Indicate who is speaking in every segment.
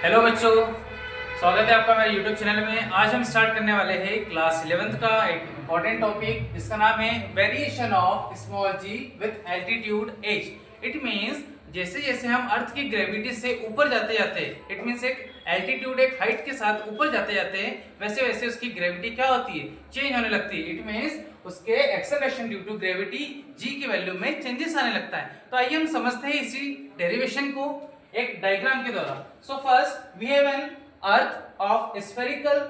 Speaker 1: Hello बच्चों, स्वागत है आपका मेरे YouTube चैनल में। आज हम स्टार्ट करने वाले हैं क्लास 11th का एक इम्पॉर्टेंट टॉपिक जिसका नाम है variation of small G with altitude h। It means जैसे जैसे हम अर्थ की ग्रेविटी से ऊपर जाते जाते इट मींस एक एल्टीट्यूड एक हाइट के साथ ऊपर जाते जाते हैं वैसे वैसे उसकी ग्रेविटी क्या होती है, चेंज होने लगती है। इट मींस उसके acceleration due to gravity g की वैल्यू में चेंजेस आने लगता है। तो आइए हम समझते हैं इसी डेरिवेशन को एक डायग्राम के द्वारा। So first we have an earth of spherical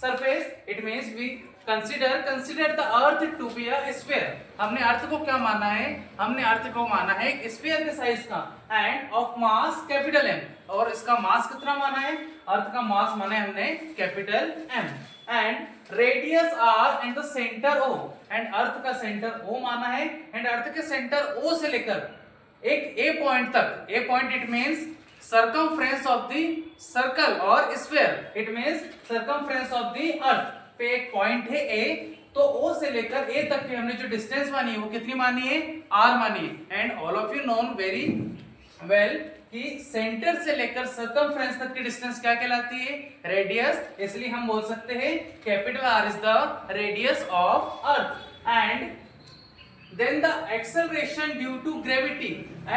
Speaker 1: surface. It means we consider the earth to be a sphere. हमने अर्थ को क्या माना है? हमने अर्थ को माना है एक स्फीयर के साइज का end of mass capital M। और इसका मास कितना माना है? अर्थ का मास माना है हमने capital M and radius R and the centre O। And earth का सेंटर O माना है एंड अर्थ के सेंटर O से लेकर एक ए पॉइंट तक, A point it means circumference of the circle और sphere. It means circumference of the earth पे एक पॉइंट है ए, तो ओ से लेकर ए तक की हमने जो डिस्टेंस मानी है वो कितनी मानी है? आर मानी है। And all of you known very well कि सेंटर से लेकर सर्कमफ्रेंस तक की डिस्टेंस क्या कहलाती है? रेडियस। इसलिए हम बोल सकते हैं capital R is the radius of earth. And then the acceleration due to gravity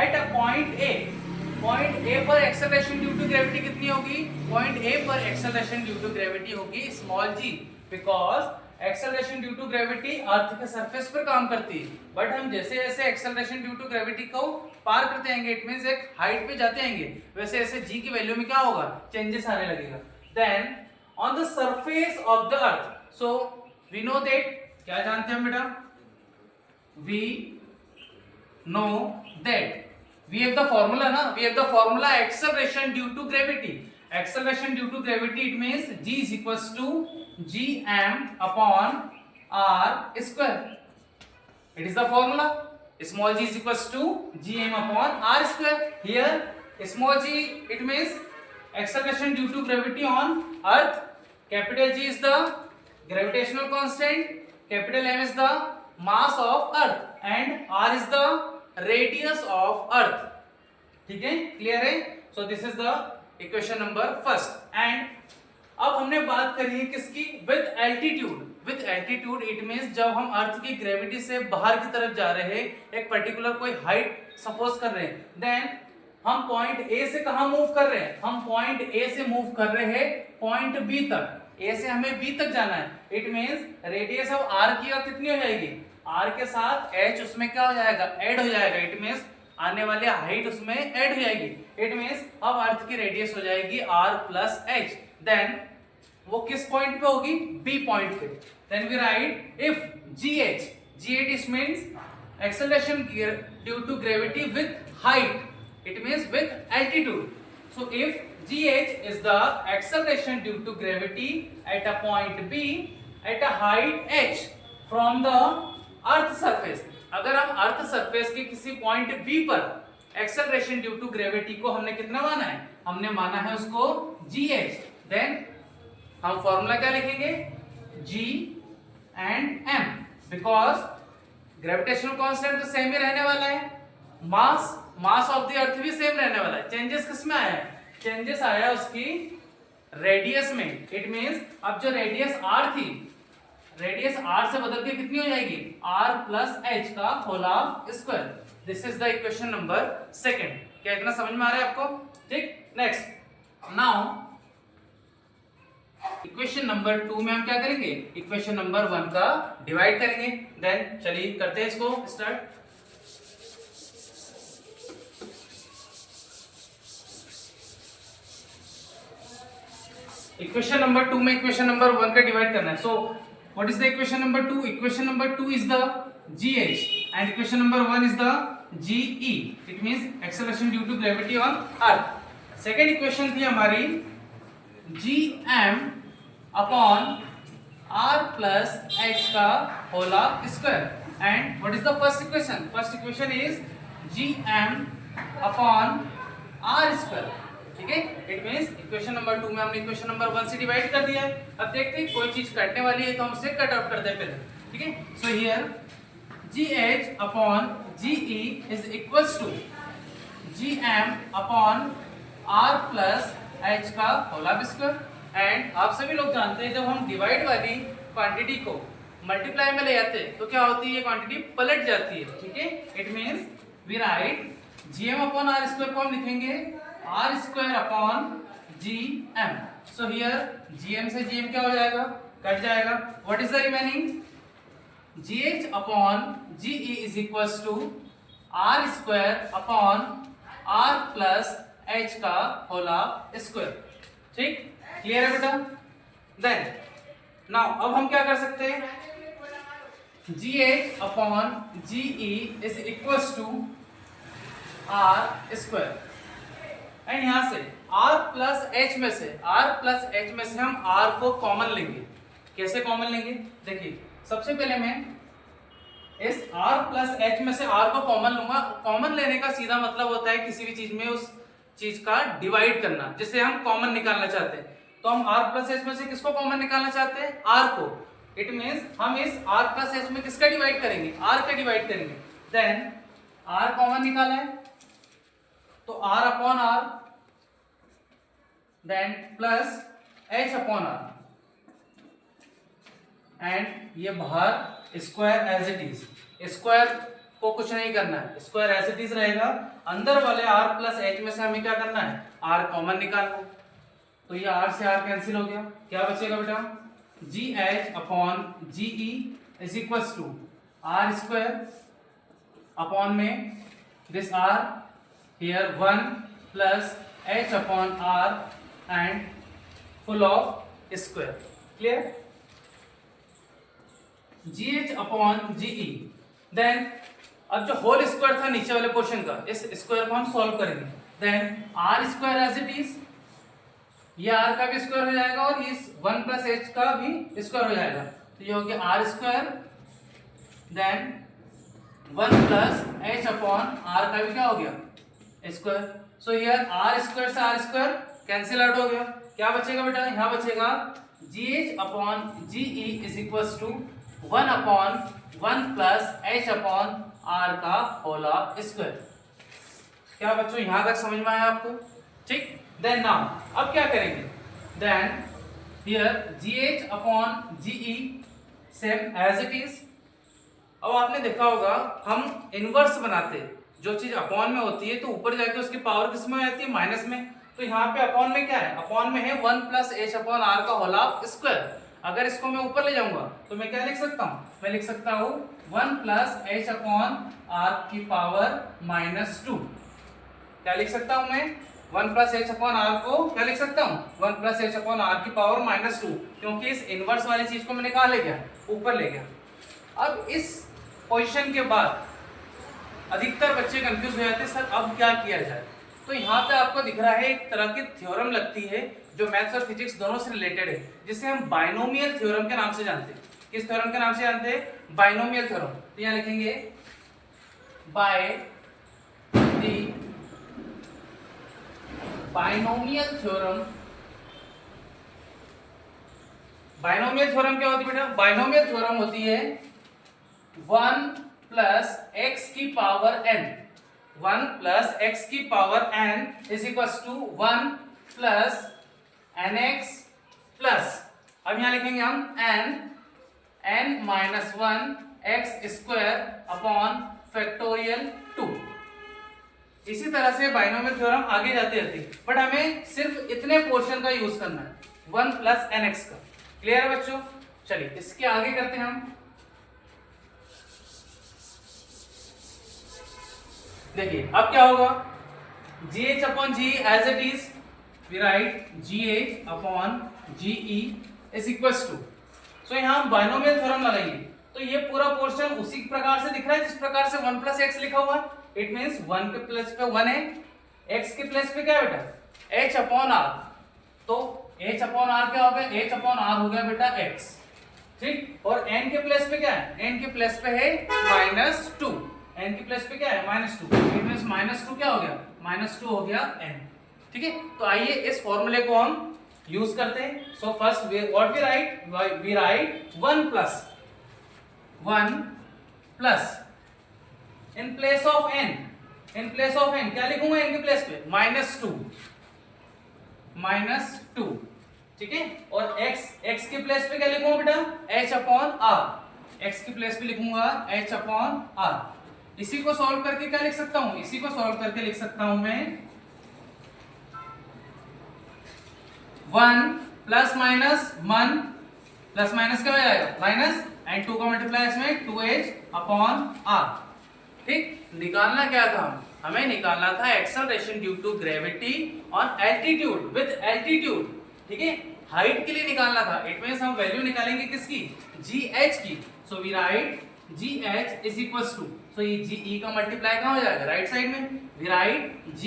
Speaker 1: at a point A पर acceleration due to gravity कितनी होगी? point A पर acceleration due to gravity होगी small g, because acceleration due to gravity अर्थ के surface पर काम करती है। बट हम जैसे जैसे acceleration due to gravity को पार करते जाएंगे, इट मींस एक हाइट पे जाते जाएंगे, वैसे वैसे g की वैल्यू में क्या होगा? चेंजेस आने लगेगा। then on the surface of the earth, so we know that, क्या जानते हैं हम बेटा? We know that we have the formula na, we have the formula acceleration due to gravity। acceleration due to gravity it means g is equals to gm upon r square। it is the formula, small g is equals to gm upon r square। here small g it means acceleration due to gravity on earth, capital G is the gravitational constant, capital M is the mass of earth and r is the radius of earth। ठीक है, clear है? So this is the equation number first. And अब हमने बात करी है किसकी? With altitude. With altitude it means जब हम अर्थ की ग्रेविटी से बाहर की तरफ जा रहे हैं, एक पर्टिकुलर कोई हाइट सपोज कर रहे हैं, देन हम पॉइंट ए से कहां मूव कर रहे हैं? हम पॉइंट ए से मूव कर रहे हैं पॉइंट बी तक। ए से हमें बी तक जाना है। It means radius of R की कितनी हो जाएगी? आर के साथ एच उसमें क्या हो जाएगा? ऐड हो जाएगा। इट मींस आने वाली हाइट उसमें ऐड हो जाएगी। इट मींस अब अर्थ की रेडियस हो जाएगी आर प्लस एच। देन वो किस पॉइंट पे होगी? बी पॉइंट पे। Then we write if GH means acceleration due to gravity with height, it means with altitude. So if GH is the acceleration due to gravity at a point B at a height h from the earth surface। अगर हम earth surface के किसी point B पर acceleration due to gravity को हमने कितना माना है? हमने माना है उसको GH। देन हम फॉर्मूला क्या लिखेंगे? G and M, because gravitational constant तो सेम ही रहने वाला है, मास ऑफ द अर्थ भी सेम रहने वाला है। चेंजेस किसमें आया है? चेंजेस आया उसकी रेडियस में। इट मींस अब जो रेडियस r थी, रेडियस r से बदल के कितनी हो जाएगी? r प्लस h का whole square. This is the equation number second. क्या इतना समझ में आ रहा है आपको? ठीक, नेक्स्ट। नाउ इक्वेशन नंबर 2 में हम क्या करेंगे? इक्वेशन नंबर 1 का डिवाइड करेंगे। देन चलिए करते हैं इसको स्टार्ट। इक्वेशन नंबर 2 में इक्वेशन नंबर 1 का डिवाइड करना है। So what is the equation number 2? Equation number 2 is the GH and equation number 1 is the GE। It means acceleration due to gravity on earth. Second equation थी हमारी GM upon R plus H का whole square. And what is the first equation? First equation is GM upon R square. ठीक है, it means equation number 2 में हमने equation number 1 से divide कर दिया है। अब देखते हैं कोई चीज कटने वाली है तो हम उसे कट आउट करते हैं पहले। ठीक है, so here GH upon GE is equals to GM upon R plus h का होल स्क्वायर। एंड आप सभी लोग जानते हैं जब हम डिवाइड वाली क्वांटिटी को मल्टीप्लाई में ले जाते हैं तो क्या होती है, ये क्वांटिटी पलट जाती है। ठीक है, it means we write gm upon R square को हम लिखेंगे R square upon gm। So here gm से gm क्या हो जाएगा, कट जाएगा। What is the remaining, gh upon ge is equals to R square upon R plus h का whole square. ठीक, क्लियर है बेटा। देन नाउ अब हम क्या कर सकते हैं, gh upon ge is equals to R square. And यहां से r प्लस h में से हम r को कॉमन लेंगे। कैसे कॉमन लेंगे, देखिए सबसे पहले मैं इस r प्लस h में से r को कॉमन लूंगा। कॉमन लेने का सीधा मतलब होता है किसी भी चीज में उस चीज का डिवाइड करना, जिसे हम कॉमन निकालना चाहते हैं। तो हम r प्लस h में से किसको कॉमन निकालना चाहते हैं, r को। इट मींस हम इस r प्लस h में किसका डिवाइड करेंगे, r का डिवाइड करेंगे। देन r कॉमन निकाला है तो r upon r, then plus h upon r, and ये बाहर square as it is. Square को कुछ नहीं करना है, स्क्वायर एज इट इज रहेगा। अंदर वाले r प्लस h में से हमें क्या करना है, r कॉमन निकालना है। तो ये r से r कैंसिल हो गया, क्या बचेगा बेटा, gh upon ge is equals to R square upon में this r here 1 plus h upon r and full of square. Clear, gh upon ge। Then अब जो होल स्क्वायर था नीचे वाले पोर्शन का, इस स्क्वायर को हम सॉल्व करेंगे। Then r square as it is, ये r का भी स्क्वायर हो जाएगा और इस 1 प्लस h का भी स्क्वायर हो जाएगा। तो ये हो गया r square, then 1 plus h upon r का भी क्या हो गया, square. So here r square से r स्क्वायर कैंसिल आउट हो गया। क्या बचेगा बेटा, यहाँ बचेगा gh upon ge is equals to 1 upon 1 plus h upon r का होल स्क्वायर। क्या बच्चों यहाँ तक समझ में आया आपको, ठीक। देन नाउ अब क्या करेंगे, then here gh upon ge same as it is. अब आपने देखा होगा हम इनवर्स बनाते हैं, जो चीज अपॉन में होती है तो ऊपर जाके उसकी पावर किस में हो जाती है, माइनस में। तो यहाँ पे अपॉन में क्या है, अपॉन में है 1 प्लस h अपॉन r का होल स्क्वायर। अगर इसको मैं ऊपर ले जाऊंगा तो मैं क्या लिख सकता हूँ, मैं लिख सकता हूँ 1 प्लस h अपॉन r की पावर माइनस 2। क्या लिख सकता हूँ मैं, 1 प्लस h अपॉन r को क्या लिख सकता हूँ, 1 प्लस h अपॉन r की पावर माइनस 2, क्योंकि इस इनवर्स वाली चीज को मैंने कहा ले गया, ऊपर ले गया। अब इस पोजीशन के बाद अधिकतर बच्चे कंफ्यूज हो जाते हैं, सर अब क्या किया जाए। तो यहाँ पे आपको दिख रहा है एक तरह की थ्योरम लगती है जो मैथ्स और फिजिक्स दोनों से रिलेटेड है, जिसे हम बाइनोमियल थ्योरम के नाम से जानते हैं। किस थ्योरम के नाम से जानते हैं, बाइनोमियल थ्योरम। तो यहाँ लिखेंगे by the binomial theorem. Binomial theorem क्या होती है बेटा, बाइनोमियल थ्योरम होती है 1 प्लस x की पावर n, 1 प्लस x की power n is equals to 1 plus nx plus, अब यहां लिखेंगे हम n minus 1 x square upon factorial 2। इसी तरह से बाइनोमियल थ्योरम आगे जाते रहती है, बट हमें सिर्फ इतने पोर्शन का यूज करना है, 1 प्लस nx का। क्लियर है बच्चों, चलिए इसके आगे करते हैं हम। देखिए अब क्या होगा, gh upon ge as it is, we write gh upon ge is equals to, so यहाँ हम बाइनोमियल थ्योरम लगाएंगे। तो ये पूरा पोर्शन उसी प्रकार से दिख रहा है जिस प्रकार से 1 प्लस x लिखा हुआ है। इट मींस 1 के प्लेस पे 1 है, x के प्लेस पे क्या है बेटा, h अपॉन r। तो h अपॉन r क्या हो गया, h अपॉन r हो गया बेटा x, ठीक। और n के प्लेस पे क्या है, n के प्लेस पे है माइनस 2, n के प्लेस पे क्या है माइनस 2, इट मींस माइनस 2 क्या हो गया, माइनस 2 हो गया n, ठीक है। तो आइए इस फॉर्मूले को हम यूज करते हैं। So first what we write 1 plus in place of n क्या लिखूंगा n के प्लेस पे, माइनस 2 -2, ठीक है। और x के प्लेस पे क्या लिखूंगा बेटा, h/r, x के प्लेस पे लिखूंगा h/r। इसी को सॉल्व करके क्या लिख सकता हूं, इसी को सॉल्व करके लिख सकता हूं मैं 1 प्लस माइनस क्या हो जाएगा, माइनस, एंड 2 का मल्टीप्लाई इसमें 2h/r। ठीक, निकालना क्या था, हमें निकालना था acceleration due to gravity on altitude with altitude, ठीक है। हाइट के लिए निकालना था, इट मींस हम वैल्यू निकालेंगे किसकी, gh की। So we write gh is equals to, so ये ge का मल्टीप्लाई कहां हो जाएगा, राइट साइड में। We write ge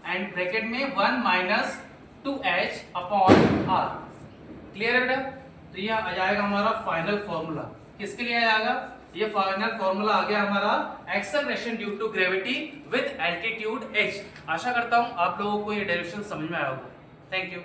Speaker 1: and bracket में 1 माइनस 2h/r। क्लियर है बेटा। तो ये आ जाएगा हमारा फाइनल फॉर्मूला, किसके लिए आएगा, ये फाइनल फॉर्मूला आ गया हमारा acceleration due to gravity with altitude h। आशा करता हूं आप लोगों को ये डेरिवेशन समझ में आया होगा। Thank you.